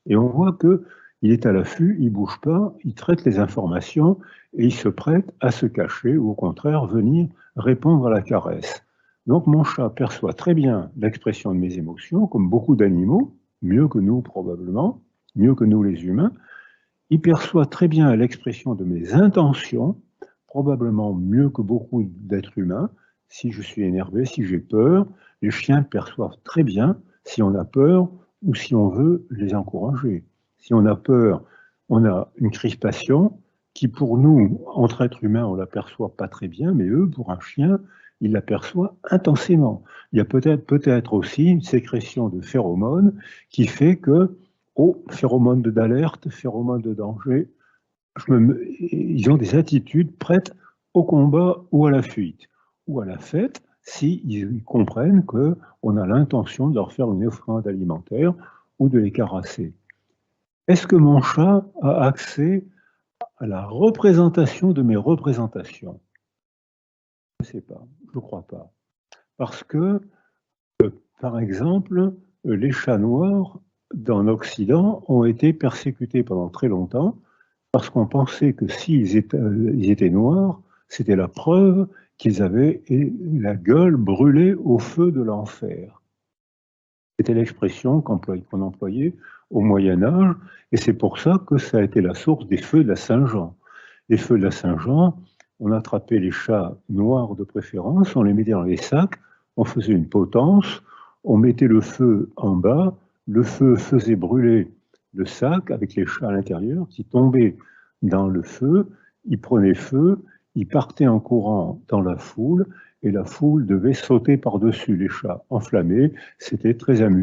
Et on voit qu'il est à l'affût, il ne bouge pas, il traite les informations et il se prête à se cacher ou au contraire venir répondre à la caresse. Donc mon chat perçoit très bien l'expression de mes émotions, comme beaucoup d'animaux, mieux que nous probablement, mieux que nous les humains. Il perçoit très bien l'expression de mes intentions, probablement mieux que beaucoup d'êtres humains. Si je suis énervé, si j'ai peur, les chiens perçoivent très bien si on a peur ou si on veut les encourager. Si on a peur, on a une crispation qui pour nous, entre êtres humains, on ne l'aperçoit pas très bien, mais eux, pour un chien, ils l'aperçoivent intensément. Il y a peut-être aussi une sécrétion de phéromones qui fait que oh, phéromones d'alerte, phéromones de danger. Ils ont des attitudes prêtes au combat ou à la fuite, ou à la fête, s'ils comprennent qu'on a l'intention de leur faire une offrande alimentaire ou de les caresser. Est-ce que mon chat a accès à la représentation de mes représentations? Je ne sais pas, je ne crois pas. Parce que, par exemple, les chats noirs, dans l'Occident, ont été persécutés pendant très longtemps parce qu'on pensait que s'ils étaient noirs, c'était la preuve qu'ils avaient la gueule brûlée au feu de l'enfer. C'était l'expression qu'on employait au Moyen-Âge, et c'est pour ça que ça a été la source des feux de la Saint-Jean. Les feux de la Saint-Jean, on attrapait les chats noirs de préférence, on les mettait dans les sacs, on faisait une potence, on mettait le feu en bas, le feu faisait brûler le sac avec les chats à l'intérieur qui tombaient dans le feu, ils prenaient feu, ils partaient en courant dans la foule, et la foule devait sauter par-dessus les chats enflammés. C'était très amusant.